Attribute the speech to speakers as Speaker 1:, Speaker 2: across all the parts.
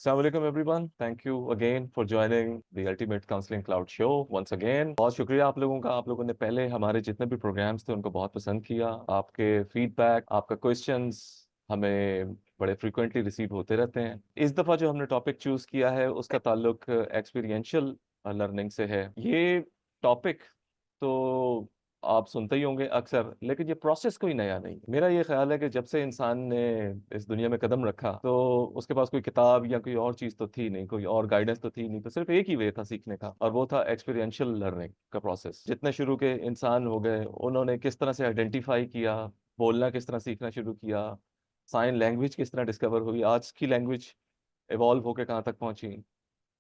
Speaker 1: Assalamu alaikum everyone. Thank you again for joining the Ultimate Counseling Cloud Show once again. बहुत शुक्रिया आप लोगों का। आप लोगों ने पहले हमारे जितने भी प्रोग्राम्स थे उनको बहुत पसंद किया। आपके फीडबैक, आपका क्वेश्चंस हमें बड़े फ्रीक्वेंटली रिसीव होते रहते हैं। इस दफ़ा जो हमने टॉपिक चूज़ किया है उसका ताल्लुक एक्सपीरियंशियल लर्निंग से है। ये टॉपिक तो आप सुनते ही होंगे अक्सर, लेकिन ये प्रोसेस कोई नया नहीं। मेरा ये ख्याल है कि जब से इंसान ने इस दुनिया में कदम रखा तो उसके पास कोई किताब या कोई और चीज़ तो थी नहीं, कोई और गाइडेंस तो थी नहीं, तो सिर्फ एक ही वे था सीखने का, और वो था एक्सपीरियंशियल लर्निंग का प्रोसेस। जितने शुरू के इंसान हो गए उन्होंने किस तरह से आइडेंटिफाई किया, बोलना किस तरह सीखना शुरू किया, साइन लैंग्वेज किस तरह डिस्कवर हुई, आज की लैंग्वेज इवॉल्व होकर कहाँ तक पहुंची,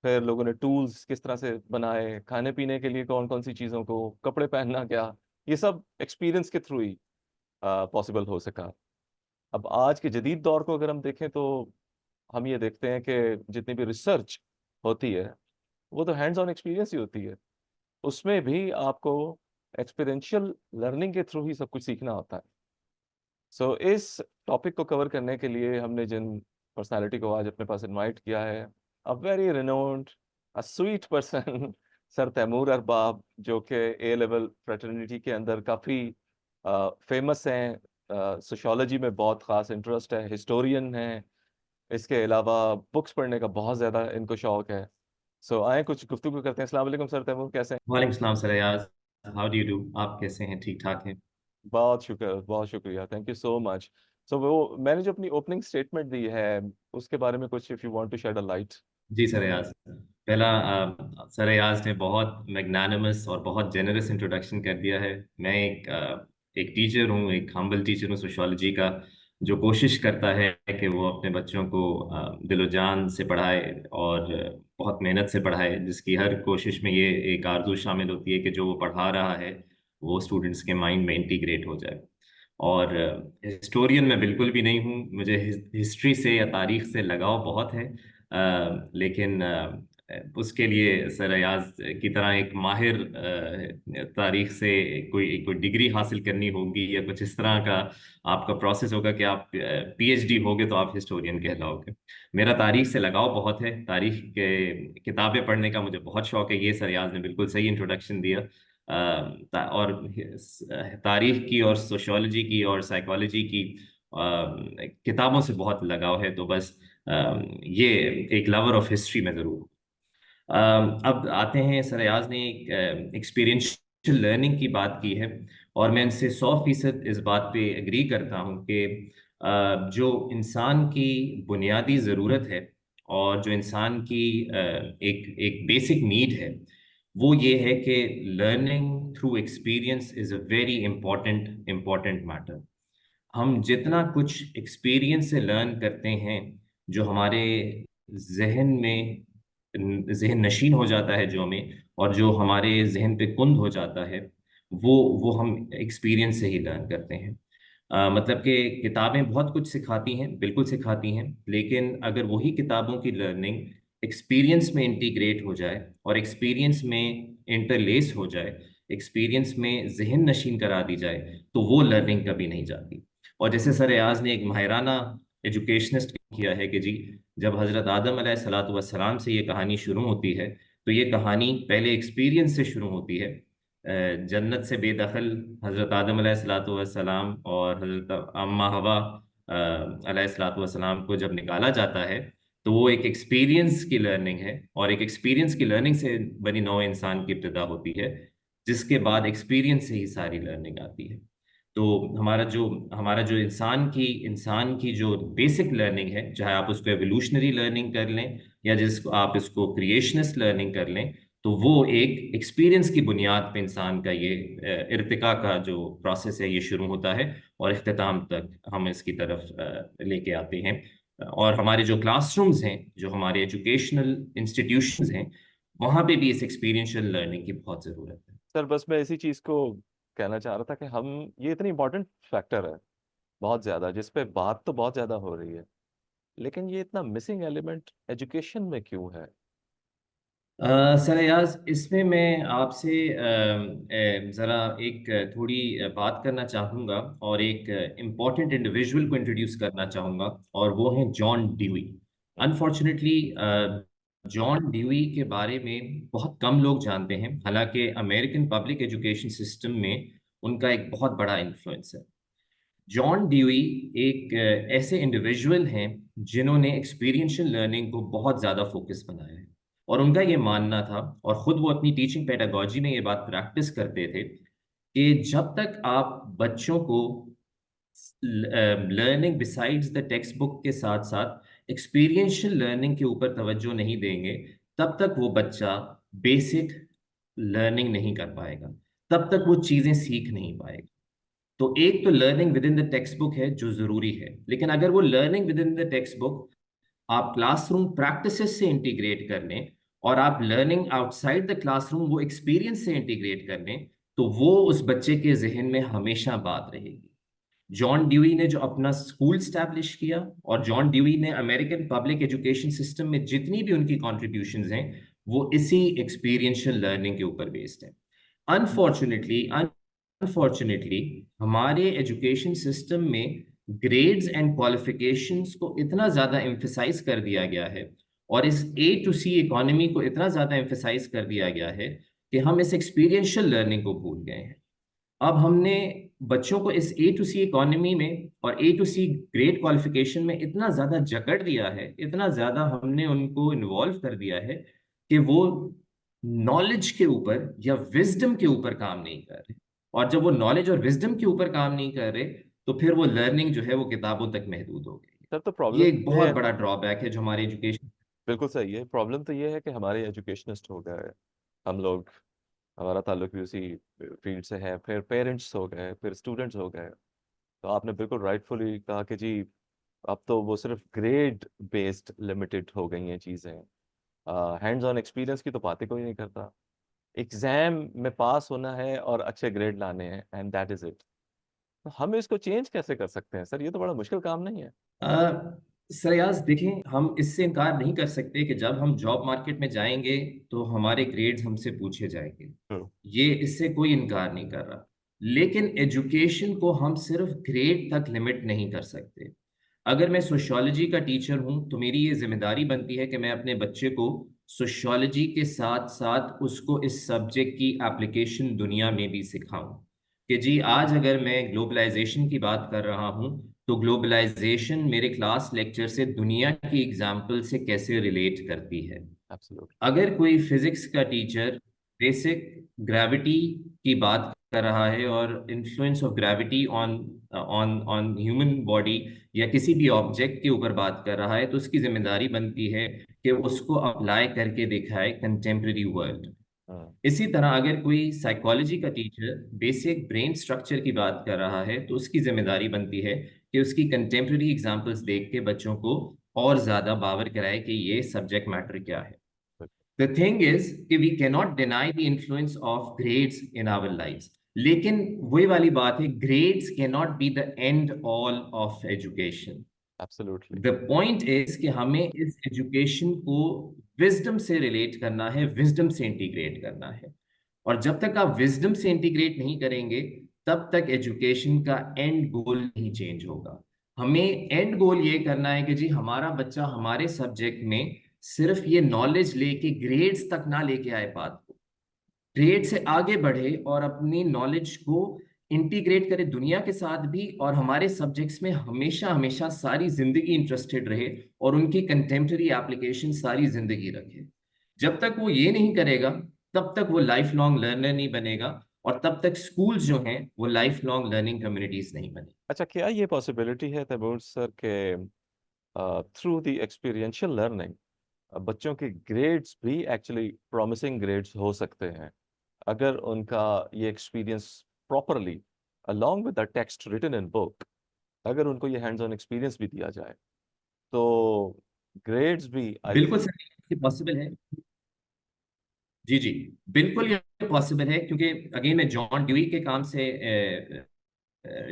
Speaker 1: फिर लोगों ने टूल्स किस तरह से बनाए, खाने पीने के लिए कौन कौन सी चीज़ों को, कपड़े पहनना क्या, ये सब एक्सपीरियंस के थ्रू ही पॉसिबल हो सका। अब आज के जदीद दौर को अगर हम देखें तो हम ये देखते हैं कि जितनी भी रिसर्च होती है वो तो हैंड्स ऑन एक्सपीरियंस ही होती है। उसमें भी आपको एक्सपीरियंशियल लर्निंग के थ्रू ही सब कुछ सीखना होता है। सो इस टॉपिक को कवर करने के लिए हमने जिन पर्सनालिटी को आज अपने पास इनवाइट किया है, a very renowned, a sweet person sir Taimur Arbab, जो कि ए लेवल फ्रेटर्निटी के अंदर काफ़ी फेमस हैं। सोशियोलॉजी में बहुत ख़ास इंटरेस्ट है, हिस्टोरियन हैं, इसके अलावा बुक्स पढ़ने का बहुत ज़्यादा इनको शौक है। सो आए कुछ गुफ्तगू करते हैं। अस्सलाम वालेकुम सर तैमूर, कैसे हैं?
Speaker 2: वालेकुम सलाम sir Ayaz. How do you do? आप कैसे हैं? ठीक ठाक हैं?
Speaker 1: बहुत शुक्र, बहुत शुक्रिया, थैंक यू सो मच। सो वो मैंने जो अपनी ओपनिंग स्टेटमेंट दी है उसके बारे में कुछ, if you want to shed a light.
Speaker 2: जी सर अयाज। पहला सर अयाज ने बहुत मैग्नानिमस और बहुत जेनरस इंट्रोडक्शन कर दिया है। मैं एक टीचर हूँ, एक हम्बल टीचर हूँ सोशियोलॉजी का, जो कोशिश करता है कि वो अपने बच्चों को दिलो जान से पढ़ाए और बहुत मेहनत से पढ़ाए, जिसकी हर कोशिश में ये एक आरजू शामिल होती है कि जो वो पढ़ा रहा है वो स्टूडेंट्स के माइंड में इंटीग्रेट हो जाए। और हिस्टोरियन मैं बिल्कुल भी नहीं हूँ, मुझे हिस्ट्री से या तारीख से लगाव बहुत है। लेकिन उसके लिए सर अयाज की तरह एक माहिर तारीख से कोई कोई डिग्री हासिल करनी होगी या कुछ इस तरह का आपका प्रोसेस होगा कि आप पीएचडी होगे तो आप हिस्टोरियन कहलाओगे। मेरा तारीख से लगाव बहुत है, तारीख के किताबें पढ़ने का मुझे बहुत शौक है। ये सर अयाज ने बिल्कुल सही इंट्रोडक्शन दिया। और तारीख की और सोशियोलॉजी की और साइकोलॉजी की किताबों से बहुत लगाव है, तो बस ये एक लवर ऑफ हिस्ट्री में ज़रूर। अब आते हैं, सर अयाज ने एक एक्सपीरियंशियल लर्निंग की बात की है, और मैं इनसे 100% इस बात पे एग्री करता हूँ कि जो इंसान की बुनियादी ज़रूरत है और जो इंसान की एक एक बेसिक नीड है, वो ये है कि learning through experience is a very important important matter. हम जितना कुछ एक्सपीरियंस से लर्न करते हैं, जो हमारे जहन में जहन नशीन हो जाता है, जो हमें और जो हमारे जहन पे कुंद हो जाता है, वो हम एक्सपीरियंस से ही लर्न करते हैं। मतलब कि किताबें बहुत कुछ सिखाती हैं, बिल्कुल सिखाती हैं, लेकिन अगर वही किताबों की लर्निंग एक्सपीरियंस में इंटीग्रेट हो जाए और एक्सपीरियंस में इंटरलेस हो जाए, एक्सपीरियंस में जहन नशीन करा दी जाए, तो वो लर्निंग कभी नहीं जाती। और जैसे सर अयाज ने एक माहिराना एजुकेशनिस्ट किया है कि जी, जब हज़रत आदम अलैहिस्सलातु वस्सलाम से ये कहानी शुरू होती है, तो ये कहानी पहले एक्सपीरियंस से शुरू होती है। जन्नत से बेदखल हज़रत आदम अलैहिस्सलातु वस्सलाम और हज़रत अम्मा हवा अलैहिस्सलातु वस्सलाम को जब निकाला जाता है, तो वो एक एक्सपीरियंस की लर्निंग है, और एक एक्सपीरियंस की लर्निंग से बनी नौ इंसान की इब्तिदा होती है, जिसके बाद एक्सपीरियंस से ही सारी लर्निंग आती है। तो हमारा जो इंसान की जो बेसिक लर्निंग है, चाहे आप उसको एवोल्यूशनरी लर्निंग कर लें या जिसको आप इसको क्रिएशनिस्ट लर्निंग कर लें, तो वो एक एक्सपीरियंस की बुनियाद पे इंसान का ये इर्तिका का जो प्रोसेस है ये शुरू होता है, और इख्तिताम तक हम इसकी तरफ लेके आते हैं। और हमारे जो क्लासरूम्स हैं, जो हमारे एजुकेशनल इंस्टीट्यूशंस हैं, वहाँ पे भी इस एक्सपीरियंशियल लर्निंग की बहुत ज़रूरत है।
Speaker 1: सर बस मैं इसी चीज़ को कहना चाह रहा था कि हम, ये इतनी इंपॉर्टेंट फैक्टर है बहुत ज़्यादा, जिस पे बात तो बहुत ज़्यादा हो रही है, लेकिन ये इतना मिसिंग एलिमेंट एजुकेशन में क्यों है?
Speaker 2: सर अयाज, इसमें मैं आपसे ज़रा एक थोड़ी बात करना चाहूँगा, और एक इम्पॉर्टेंट इंडिविजुअल को इंट्रोड्यूस करना चाहूँगा, और वो हैं John dewy. Unfortunately John dewy के बारे में बहुत कम लोग जानते हैं, हालांकि अमेरिकन पब्लिक एजुकेशन सिस्टम में उनका एक बहुत बड़ा इन्फ्लुएंस है। जॉन ड्यूई एक ऐसे इंडिविजुअल हैं जिन्होंने एक्सपीरियंशियल लर्निंग को बहुत ज़्यादा फोकस बनाया है। और उनका ये मानना था, और ख़ुद वो अपनी टीचिंग पेडागोजी में ये बात प्रैक्टिस करते थे, कि जब तक आप बच्चों को learning besides the text book के साथ साथ एक्सपीरियंशियल लर्निंग के ऊपर तवज्जो नहीं देंगे, तब तक वो बच्चा बेसिक लर्निंग नहीं कर पाएगा, तब तक वो चीज़ें सीख नहीं पाएगा। तो एक तो learning with in the text book है जो ज़रूरी है, लेकिन अगर वो learning with in the text book आप क्लासरूम प्रैक्टिसेस से इंटीग्रेट कर लें, और आप लर्निंग आउटसाइड द क्लासरूम वो एक्सपीरियंस से इंटीग्रेट कर लें, तो वो उस बच्चे के जहन में हमेशा बात रहेगी। जॉन ड्यूई ने जो अपना स्कूल स्टैब्लिश किया, और जॉन ड्यूई ने अमेरिकन पब्लिक एजुकेशन सिस्टम में जितनी भी उनकी कॉन्ट्रीब्यूशंस हैं, वो इसी एक्सपीरियंशियल लर्निंग के ऊपर बेस्ड है। अनफॉर्चुनेटली अनफॉर्चुनेटली हमारे एजुकेशन सिस्टम में ग्रेड्स एंड क्वालिफिकेशंस को इतना ज़्यादा एम्फेसाइज कर दिया गया है, और इस ए टू सी इकोनॉमी को इतना ज़्यादा एम्फेसाइज कर दिया गया है, कि हम इस एक्सपीरियंशियल लर्निंग को भूल गए हैं। अब हमने बच्चों को इस ए टू सी इकोनॉमी में और ए टू सी ग्रेड क्वालिफिकेशन में इतना ज़्यादा जकड़ दिया है, इतना ज़्यादा हमने उनको इन्वॉल्व कर दिया है, कि वो नॉलेज के ऊपर या विजडम के ऊपर काम नहीं कर रहे। और जब वो नॉलेज और विजडम के ऊपर काम नहीं कर रहे, तो फिर वो लर्निंग जो है वो किताबों तक महदूद हो गई
Speaker 1: सर तो
Speaker 2: है। ये
Speaker 1: प्रॉब्लम
Speaker 2: एक
Speaker 1: ये
Speaker 2: बहुत
Speaker 1: है,
Speaker 2: बड़ा ड्रॉबैक है जो हमारे एजुकेशन।
Speaker 1: बिल्कुल सही है, प्रॉब्लम तो ये है कि हमारे एजुकेशनिस्ट हो गए हम लोग, हमारा ताल्लुक भी उसी फील्ड से है, फिर पेरेंट्स हो गए, फिर स्टूडेंट्स हो गए। तो आपने बिल्कुल राइटफुली कहा कि जी अब तो वो सिर्फ ग्रेड बेस्ड लिमिटेड हो गई हैं चीज़ें, हैंड्स ऑन एक्सपीरियंस की तो बातें कोई नहीं करता। एग्जाम में पास होना है और अच्छे ग्रेड लाने हैं एंड दैट इज इट। तो हम इसको चेंज कैसे कर सकते हैं सर? ये तो बड़ा मुश्किल काम नहीं है।
Speaker 2: सरयाज देखें, हम इससे इनकार नहीं कर सकते कि जब हम जॉब मार्केट में जाएंगे तो हमारे ग्रेड्स हमसे पूछे जाएंगे।
Speaker 1: हम्म।
Speaker 2: ये इससे कोई इनकार नहीं कर रहा। लेकिन एजुकेशन को हम सिर्फ ग्रेड तक लिमिट नहीं कर सकते। अगर मैं सोशियोलॉजी का टीचर हूं, तो मेरी ये जिम्मेदारी बनती है कि मैं अपने बच्चे को सोशियोलॉजी के साथ साथ उसको इस सब्जेक्ट की एप्लीकेशन दुनिया में भी सिखाऊं। कि जी आज अगर मैं ग्लोबलाइजेशन की बात कर रहा हूं, तो ग्लोबलाइजेशन मेरे क्लास लेक्चर से दुनिया की एग्जाम्पल से कैसे रिलेट करती है।
Speaker 1: एब्सोल्युटली।
Speaker 2: अगर कोई फिजिक्स का टीचर बेसिक ग्रेविटी की बात कर रहा है, और influence of gravity on on on human body या किसी भी ऑब्जेक्ट के ऊपर बात कर रहा है, तो उसकी जिम्मेदारी बनती है कि उसको अप्लाई करके दिखाए कंटेम्प्रेरी वर्ल्ड।
Speaker 1: हाँ।
Speaker 2: इसी तरह अगर कोई साइकोलॉजी का टीचर बेसिक ब्रेन स्ट्रक्चर की बात कर रहा है, तो उसकी जिम्मेदारी बनती है कि उसकी कंटेम्प्रेरी एग्जांपल्स देख के बच्चों को और ज्यादा बावर कराए कि ये सब्जेक्ट मैटर क्या है। द थिंग इज कि we cannot deny the influence of grades in our lives, लेकिन वही वाली बात है, grades cannot be the end all of education.
Speaker 1: Absolutely.
Speaker 2: The point is कि हमें इस एजुकेशन को विजडम से रिलेट करना है, विजडम से इंटीग्रेट करना है। और जब तक आप विजडम से इंटीग्रेट नहीं करेंगे, तब तक एजुकेशन का एंड गोल नहीं चेंज होगा। हमें एंड गोल ये करना है कि जी हमारा बच्चा हमारे सब्जेक्ट में सिर्फ ये नॉलेज लेके ग्रेड्स तक ना लेके आए, बात को ग्रेड से आगे बढ़े और अपनी नॉलेज को इंटीग्रेट करे दुनिया के साथ भी, और हमारे सब्जेक्ट्स में हमेशा हमेशा सारी जिंदगी इंटरेस्टेड रहे, और उनकी कंटेम्प्रेरी एप्लीकेशन सारी जिंदगी रखे। जब तक वो ये नहीं करेगा, तब तक वो लाइफ लॉन्ग लर्नर नहीं बनेगा, और तब तक स्कूल्स जो हैं वो लाइफ लॉन्ग लर्निंग कम्युनिटीज नहीं बने।
Speaker 1: अच्छा, क्या ये पॉसिबिलिटी है तैमूर सर के थ्रू द एक्सपीरियंशियल लर्निंग बच्चों के ग्रेड्स भी एक्चुअली प्रॉमिसिंग ग्रेड्स हो सकते हैं अगर उनका ये experience properly along with the text written in book, अगर उनको ये हैंड्स ऑन एक्सपीरियंस भी दिया जाए तो ग्रेड्स भी आई
Speaker 2: बिल्कुल
Speaker 1: थिंक।
Speaker 2: सर, ये पॉसिबल है। जी जी, बिल्कुल ये पॉसिबल है, क्योंकि अगेन मैं जॉन ड्यूई के काम से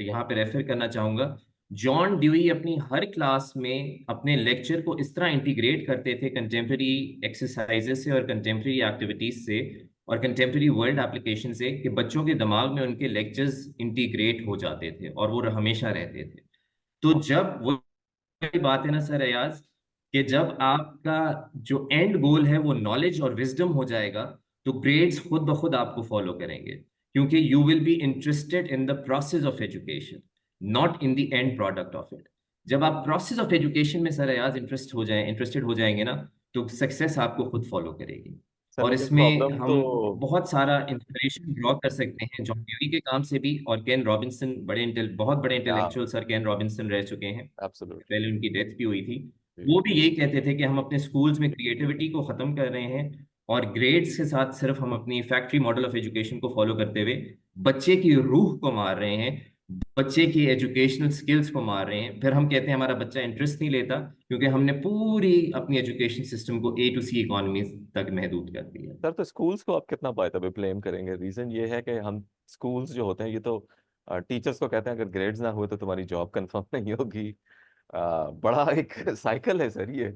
Speaker 2: यहाँ पे रेफर करना चाहूंगा। जॉन ड्यूई अपनी हर क्लास में अपने लेक्चर को इस तरह इंटीग्रेट करते थे कंटेम्प्रेरी एक्सरसाइजेस से और कंटेम्प्रेरी एक्टिविटीज से और कंटेम्प्रेरी वर्ल्ड एप्लीकेशन से, कि बच्चों के दिमाग में उनके लेक्चर्स इंटीग्रेट हो जाते थे और वो हमेशा रहते थे। तो जब वो बात है ना सर अयाज, कि जब आपका जो एंड गोल है वो नॉलेज और विजडम हो जाएगा, तो ग्रेड्स खुद ब खुद आपको फॉलो करेंगे, क्योंकि you will be interested in the process of education, not in the end product of it. जब आप प्रोसेस ऑफ एजुकेशन में सर अयाज इंटरेस्टेड हो जाएंगे ना, तो सक्सेस आपको खुद फॉलो करेगी।
Speaker 1: सर
Speaker 2: और
Speaker 1: लेकिन
Speaker 2: इसमें
Speaker 1: प्रॉब्लम तो
Speaker 2: हम बहुत सारा इंस्पिरेशन ड्रॉ कर सकते हैं जॉन ड्यूई के काम से भी, और केन रॉबिन्सन, बहुत बड़े
Speaker 1: या
Speaker 2: इंटेलेक्चुअल सर केन रॉबिन्सन रह चुके हैं,
Speaker 1: एब्सोल्युटली।
Speaker 2: पहले उनकी डेथ भी हुई थी। वो भी यही कहते थे कि हम अपने स्कूल्स में क्रिएटिविटी को खत्म कर रहे हैं, और ग्रेड्स के साथ सिर्फ हम अपनी फैक्ट्री मॉडल ऑफ एजुकेशन को फॉलो करते हुए बच्चे की रूह को मार रहे हैं, बच्चे की एजुकेशनल स्किल्स को मार रहे हैं। फिर हम कहते हैं हमारा बच्चा इंटरेस्ट नहीं लेता, क्योंकि हमने पूरी अपनी एजुकेशन सिस्टम को A to C इकोनॉमी तक महदूद कर दिया।
Speaker 1: सर तो स्कूल्स को आप कितना बाय द वे ब्लेम करेंगे? रीजन ये है कि हम स्कूल्स जो होते हैं ये तो टीचर्स को कहते हैं अगर ग्रेड्स ना हुए तो तुम्हारी जॉब कंफर्म नहीं होगी। बड़ा एक साइकिल है सर ये,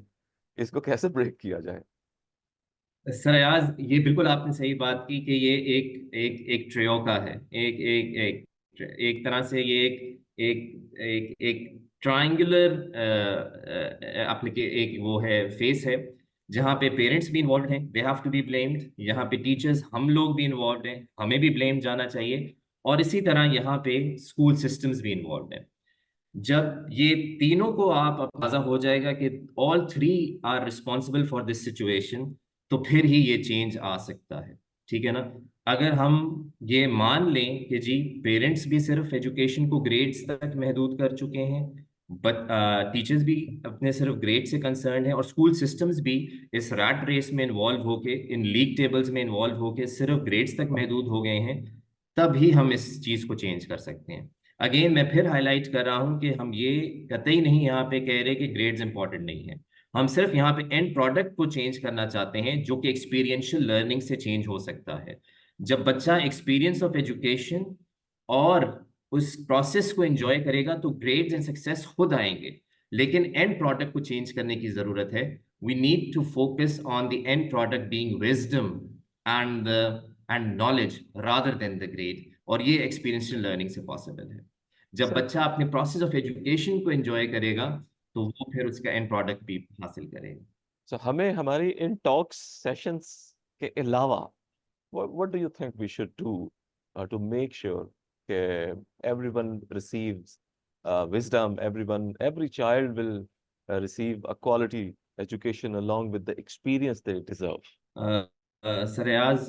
Speaker 1: इसको कैसे ब्रेक किया जाए?
Speaker 2: सर अयाज, ये बिल्कुल आपने सही बात की कि ये एक एक एक ट्रेयो का है, एक एक एक एक तरह से ये एक एक एक ट्रायंगुलर एप्लीके एक वो है, फेस है, जहाँ पे पेरेंट्स भी इन्वॉल्व हैं, they have to be blamed. यहाँ पे टीचर्स, हम लोग भी इन्वॉल्व हैं, हमें भी ब्लेम जाना चाहिए। और इसी तरह यहाँ पे स्कूल सिस्टम्स भी इन्वॉल्व हैं। जब ये तीनों को आप अंदाजा हो जाएगा कि all three are responsible for this situation, तो फिर ही ये चेंज आ सकता है। ठीक है ना? अगर हम ये मान लें कि जी पेरेंट्स भी सिर्फ एजुकेशन को ग्रेड्स तक महदूद कर चुके हैं, बट टीचर्स भी अपने सिर्फ ग्रेड से कंसर्न है, और स्कूल सिस्टम्स भी इस रैट रेस में इन्वॉल्व होके, इन लीग टेबल्स में इन्वॉल्व होके सिर्फ ग्रेड्स तक महदूद हो गए हैं, तभी हम इस चीज को चेंज कर सकते हैं। अगेन मैं फिर हाईलाइट कर रहा हूं कि हम ये कतई नहीं यहाँ पे कह रहे कि ग्रेड्स इंपॉर्टेंट नहीं है। हम सिर्फ यहाँ पे एंड प्रोडक्ट को चेंज करना चाहते हैं, जो कि एक्सपीरियंशियल लर्निंग से चेंज हो सकता है। जब बच्चा एक्सपीरियंस ऑफ एजुकेशन और उस प्रोसेस को एंजॉय करेगा, तो ग्रेड्स एंड सक्सेस खुद आएंगे। लेकिन एंड प्रोडक्ट को चेंज करने की जरूरत है। We need to focus on the end product being wisdom and and knowledge rather than the grade, और ये एक्सपीरियंशियल लर्निंग से पॉसिबल है। जब
Speaker 1: सर
Speaker 2: बच्चा अपने प्रोसेस ऑफ एजुकेशन को एंजॉय करेगा, तो वो फिर उसका एंड प्रोडक्ट भी हासिल करेगा।
Speaker 1: सो हमें हमारी इन टॉक्स सेशंस के अलावा what do you think we should do to make sure that everyone receives wisdom, every child will receive a quality education along with the experience they deserve?
Speaker 2: सरयाज,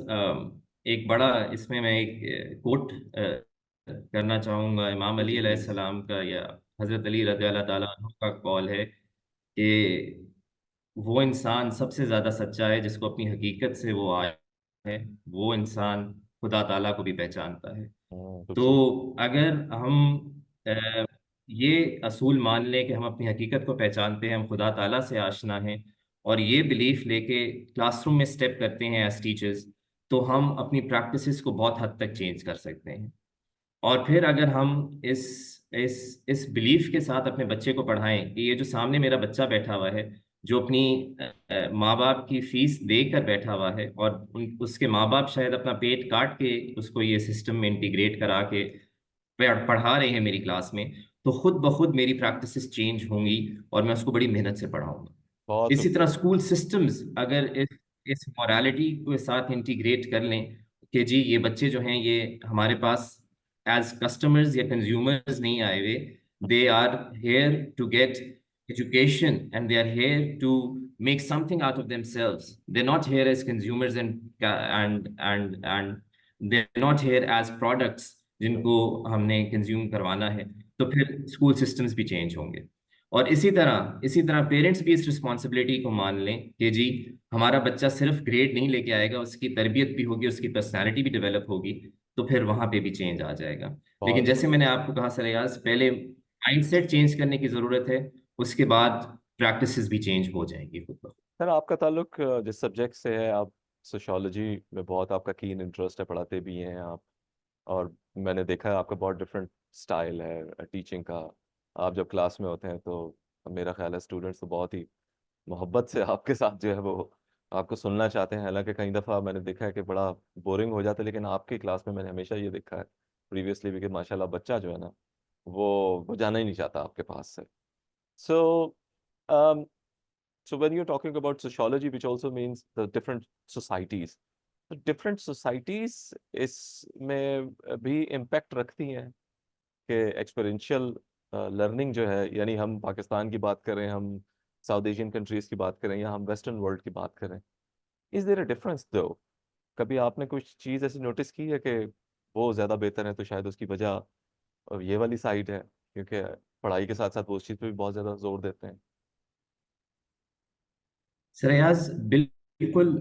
Speaker 2: एक बड़ा इसमें मैं एक कोट करना चाहूँगा, इमाम
Speaker 1: जी
Speaker 2: अली
Speaker 1: जी प्लीज।
Speaker 2: अलैहिस्सलाम का, या हज़रत अली रज़ी अल्लाह ताला अन्हु का कॉल है कि वो इंसान सबसे ज़्यादा सच्चा है जिसको अपनी हकीकत से वो आया है, वो इंसान खुदा ताला को भी पहचानता है। तो
Speaker 1: खूबसूरत।
Speaker 2: अगर हम ये असूल मान लें कि हम अपनी हकीकत को पहचानते हैं, हम खुदा ताला से आशना हैं, और ये बिलीफ लेके क्लासरूम में स्टेप करते हैं एज टीचर्स, तो हम अपनी प्रैक्टिसेस को बहुत हद तक चेंज कर सकते हैं। और फिर अगर हम इस बिलीफ के साथ अपने बच्चे को पढ़ाएं कि ये जो सामने मेरा बच्चा बैठा हुआ है, जो अपनी माँ बाप की फीस देकर बैठा हुआ है, और उसके माँ बाप शायद अपना पेट काट के उसको ये सिस्टम में इंटीग्रेट करा के पढ़ा रहे हैं मेरी क्लास में, तो खुद ब खुद मेरी प्रैक्टिसेस चेंज होंगी, और मैं उसको बड़ी मेहनत से पढ़ाऊंगा।
Speaker 1: बहुत
Speaker 2: इसी तरह
Speaker 1: खूबसूरत।
Speaker 2: स्कूल सिस्टम्स अगर इस मोरालिटी के साथ इंटीग्रेट कर लें कि जी ये बच्चे जो हैं ये हमारे पास एज कस्टमर्स या कंज्यूमर्स नहीं आए हुए, they are here to get education, and they are here to make something out of themselves, they are not here as consumers and they are not here as products जिनको हमने consume करवाना है, तो फिर school systems भी change होंगे। और इसी तरह पेरेंट्स भी इस रिस्पॉन्सिबिलिटी को मान लें कि जी हमारा बच्चा सिर्फ ग्रेड नहीं लेके आएगा, उसकी तरबियत भी होगी, उसकी पर्सनालिटी भी डेवलप होगी, तो फिर वहां पे भी चेंज आ जाएगा। लेकिन
Speaker 1: बहुत
Speaker 2: जैसे
Speaker 1: खूबसूरत।
Speaker 2: मैंने आपको कहा सर अयाज, पहले माइंडसेट चेंज करने की जरूरत है, उसके बाद प्रैक्टिसेस भी चेंज हो जाएंगी खुद ब खुद।
Speaker 1: सर आपका ताल्लुक जिस सब्जेक्ट से है, आप सोशियोलॉजी में बहुत आपका कीन इंटरेस्ट है, पढ़ाते भी हैं आप। और मैंने देखा है आपका बहुत डिफरेंट स्टाइल है टीचिंग का। आप जब क्लास में होते हैं तो मेरा ख्याल है स्टूडेंट्स तो बहुत ही मोहब्बत से आपके साथ जो है वो आपको सुनना चाहते हैं। हालांकि कई दफ़ा मैंने देखा है कि बड़ा बोरिंग हो जाता है, लेकिन आपकी क्लास में मैंने हमेशा ये देखा है प्रीवियसली भी कि माशाल्लाह बच्चा जो है ना वो जाना ही नहीं चाहता आपके पास से। सो So when you're talking about sociology, which also means the different societies, तो different societies इसमें भी impact रखती हैं कि एक्सपेरिंशियल लर्निंग जो है, यानी हम पाकिस्तान की बात करें, हम साउथ एशियन कंट्रीज की बात करें, या हम वेस्टर्न वर्ल्ड की बात करें, इज देयर अ डिफरेंस दो? कभी आपने कुछ चीज़ ऐसी नोटिस की है कि वो ज़्यादा बेहतर है, तो शायद उसकी वजह ये वाली साइड है, क्योंकि पढ़ाई के साथ साथ वो उस चीज़ पे भी बहुत ज़्यादा जोर देते हैं?
Speaker 2: सरयाज बिल्कुल,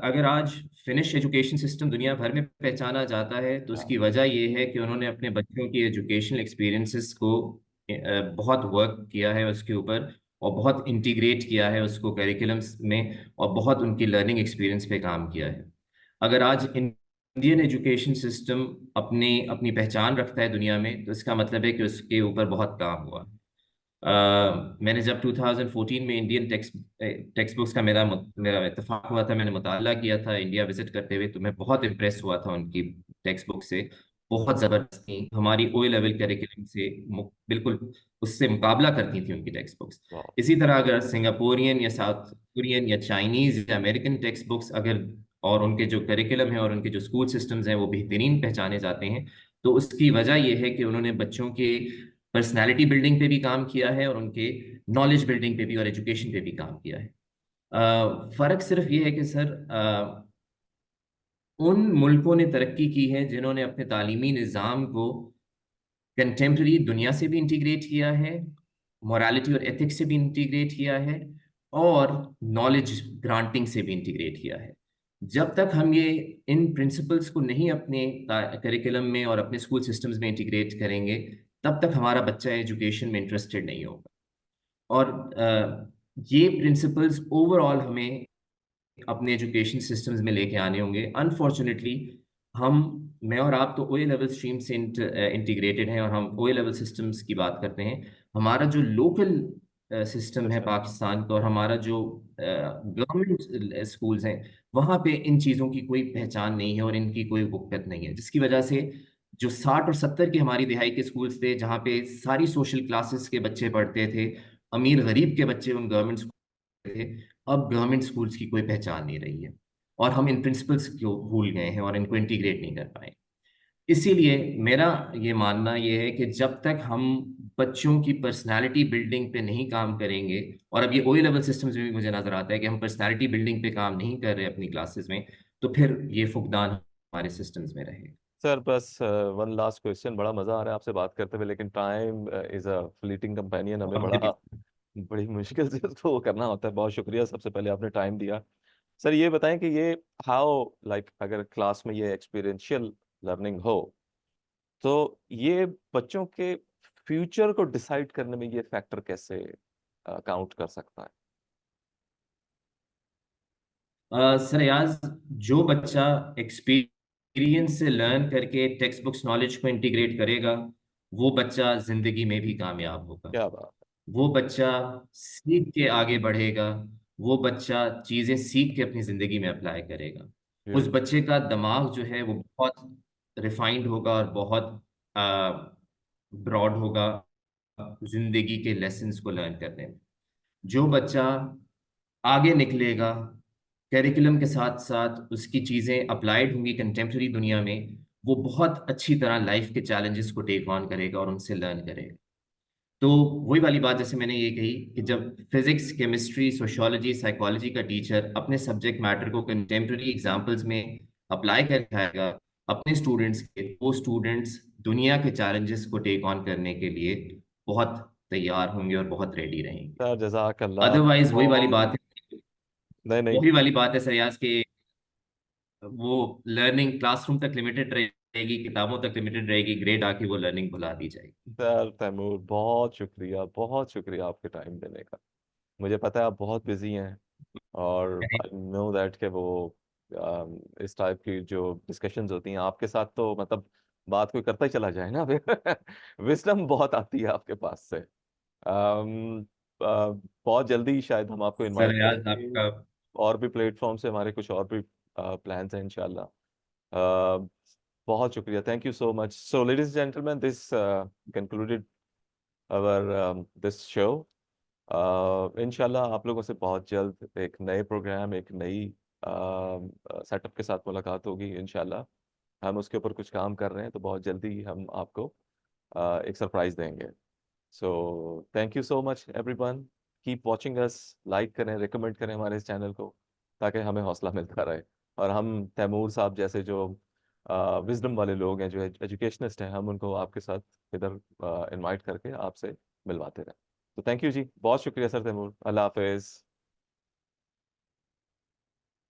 Speaker 2: अगर आज फिनिश एजुकेशन सिस्टम दुनिया भर में पहचाना जाता है तो
Speaker 1: हाँ।
Speaker 2: उसकी वजह ये है कि उन्होंने अपने बच्चों की एजुकेशनल एक्सपीरियंसेस को बहुत वर्क किया है उसके ऊपर, और बहुत इंटीग्रेट किया है उसको करिकुलम्स में, और बहुत उनकी लर्निंग एक्सपीरियंस पे काम किया है। अगर आज इंडियन एजुकेशन सिस्टम अपनी अपनी पहचान रखता है दुनिया में, तो इसका मतलब है कि उसके ऊपर बहुत काम हुआ। मैंने जब 2014 में इंडियन टेक्स्ट बुक्स का मेरा इत्तेफाक हुआ था, मैंने मुताला किया था इंडिया विजिट करते हुए, तो मैं बहुत इम्प्रेस हुआ था उनकी टेक्स्ट बुक से। बहुत ज़बरदस्त थी, हमारी ओ लेवल करिकुलम से बिल्कुल उससे मुकाबला करती थी उनकी टेक्स्ट बुक्स।
Speaker 1: वाह।
Speaker 2: इसी तरह अगर सिंगापुरियन या साउथ कोरियन या चाइनीज या अमेरिकन टेक्स्ट बुक्स अगर, और उनके जो करिकुलम है और उनके जो स्कूल सिस्टम्स हैं वो बेहतरीन पहचाने जाते हैं, तो उसकी वजह यह है कि उन्होंने बच्चों के पर्सनालिटी बिल्डिंग पे भी काम किया है और उनके नॉलेज बिल्डिंग पे भी और एजुकेशन पे भी काम किया है। फर्क सिर्फ ये है कि सर, उन मुल्कों ने तरक्की की है जिन्होंने अपने तालीमी निज़ाम को कंटेम्प्रेरी दुनिया से भी इंटीग्रेट किया है, मोरालिटी और एथिक्स से भी इंटीग्रेट किया है, और नॉलेज ग्रांटिंग से भी इंटीग्रेट किया है। जब तक हम ये इन प्रिंसिपल्स को नहीं अपने करिकुलम में और अपने स्कूल सिस्टम्स में इंटीग्रेट करेंगे, तब तक हमारा बच्चा एजुकेशन में इंटरेस्टेड नहीं होगा। और ये प्रिंसिपल्स ओवरऑल हमें अपने एजुकेशन सिस्टम्स में लेके आने होंगे। अनफॉर्चुनेटली हम, मैं और आप तो ओए लेवल स्ट्रीम से इंटीग्रेटेड हैं, और हम ओए लेवल सिस्टम्स की बात करते हैं। हमारा जो लोकल सिस्टम है
Speaker 1: अच्छा।
Speaker 2: पाकिस्तान का, और हमारा जो गवर्नमेंट स्कूल्स हैं, वहाँ पे इन चीज़ों की कोई पहचान नहीं है और इनकी कोई वुकत नहीं है, जिसकी वजह से जो 60 और 70 की हमारी दिहाई के स्कूल्स थे, जहाँ पे सारी सोशल क्लासेस के बच्चे पढ़ते थे, अमीर गरीब के बच्चे उन गवर्नमेंट थे, अब गवर्नमेंट स्कूल्स की कोई पहचान नहीं रही है, और हम इन प्रिंसिपल्स को भूल गए हैं और इनको इंटीग्रेट नहीं कर पाए। इसीलिए मेरा ये मानना ये है कि जब तक हम बच्चों की पर्सनालिटी बिल्डिंग पे नहीं काम करेंगे, और अब ये ओ लेवल सिस्टम्स में भी मुझे नजर आता है कि हम पर्सनालिटी बिल्डिंग पे काम नहीं कर रहे अपनी क्लासेस में, तो फिर ये फुकदान हमारे सिस्टम्स में रहेगा।
Speaker 1: सर बस वन लास्ट क्वेश्चन, बड़ा मजा आ रहा है आपसे बात करते हुए, लेकिन time is a fleeting companion, हमें
Speaker 2: और भी।
Speaker 1: बड़ी मुश्किल से उसको वो करना होता है। बहुत शुक्रिया, सबसे पहले आपने टाइम दिया। सर ये बताएं कि ये हाउ लाइक अगर क्लास में ये एक्सपीरियंशियल लर्निंग हो, तो ये बच्चों के फ्यूचर को डिसाइड करने में ये फैक्टर कैसे काउंट कर सकता है?
Speaker 2: सर याज, जो बच्चा एक्सपीरियंस से लर्न करके टेक्स्ट बुक्स नॉलेज को इंटीग्रेट करेगा, वो बच्चा जिंदगी में भी कामयाब होगा।
Speaker 1: क्या बात
Speaker 2: वो बच्चा सीख के आगे बढ़ेगा, वो बच्चा चीजें सीख के अपनी जिंदगी में अप्लाई करेगा।
Speaker 1: है।
Speaker 2: उस बच्चे का दिमाग जो है वो बहुत रिफाइंड होगा और बहुत ब्रॉड होगा जिंदगी के लेसन्स को लर्न करने में। जो बच्चा आगे निकलेगा, करिकुलम के साथ साथ उसकी चीज़ें अप्लाइड होंगी कंटेम्प्रेरी दुनिया में, वो बहुत अच्छी तरह लाइफ के चैलेंजेस को टेक ऑन करेगा और उनसे लर्न करेगा। तो वही वाली बात जैसे मैंने ये कही कि जब फिजिक्स, केमिस्ट्री, सोशियोलॉजी, साइकोलॉजी का टीचर अपने सब्जेक्ट मैटर को कंटेम्प्रेरी एग्जाम्पल्स में अप्लाई कर पाएगा अपने स्टूडेंट्स के, वो स्टूडेंट्स दुनिया के चैलेंजेस को टेक ऑन करने के लिए बहुत तैयार होंगे और बहुत रेडी रहेंगे।
Speaker 1: सर जज़ाक अल्लाह।
Speaker 2: अदरवाइज वही वाली
Speaker 1: बहुत।
Speaker 2: बात है,
Speaker 1: नहीं नहीं।
Speaker 2: वही वाली बात है सरयाज के, वो लर्निंग क्लासरूम तक लिमिटेड रहेगी, किताबों तक लिमिटेड रहेगी, ग्रेड आके वो लर्निंग भुला दी जाएगी।
Speaker 1: सर तैमूर, बहुत शुक्रिया आपके टाइम देने का। मुझे पता है आप बहुत बिजी हैं, और आई नो दैट कि वो इस टाइप की जो डिस्कशंस होती हैं आपके साथ, तो मतलब बात कोई करता ही चला जाए ना फिर विजडम बहुत आती है आपके पास से। बहुत जल्दी शायद हम आपको इनवाइट
Speaker 2: सरयाज
Speaker 1: करेंगे,
Speaker 2: आपका
Speaker 1: और भी प्लेटफॉर्म से हमारे कुछ और भी प्लान्स हैं इंशाल्लाह। uh, बहुत शुक्रिया, thank you so much. So ladies gentleman, this concluded our this show. इंशाल्लाह आप लोगों से बहुत जल्द एक नए प्रोग्राम, एक नई सेटअप के साथ मुलाकात होगी इंशाल्लाह। हम उसके ऊपर कुछ काम कर रहे हैं, तो बहुत जल्दी हम आपको एक सरप्राइज देंगे। So thank you so much everyone, keep watching us, like करें, रिकमेंड करें हमारे इस चैनल को, ताकि हमें हौसला मिलता रहे। और हम तैमूर साहब जैसे जो विजडम वाले लोग हैं, जो एजुकेशनिस्ट हैं, हम उनको आपके साथ इधर इनवाइट करके आपसे मिलवाते रहें। तो थैंक यू जी, बहुत शुक्रिया सर तैमूर। अल्लाह हाफिज।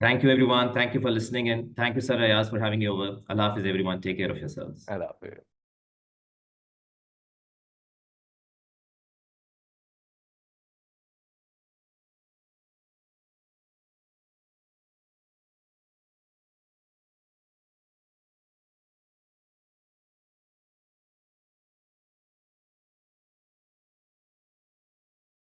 Speaker 2: Thank you, everyone. Thank you for listening, and thank you, Sir Ayaz, for having me over. Allah Hafiz, everyone. Take care of yourselves.
Speaker 1: Allah Hafiz.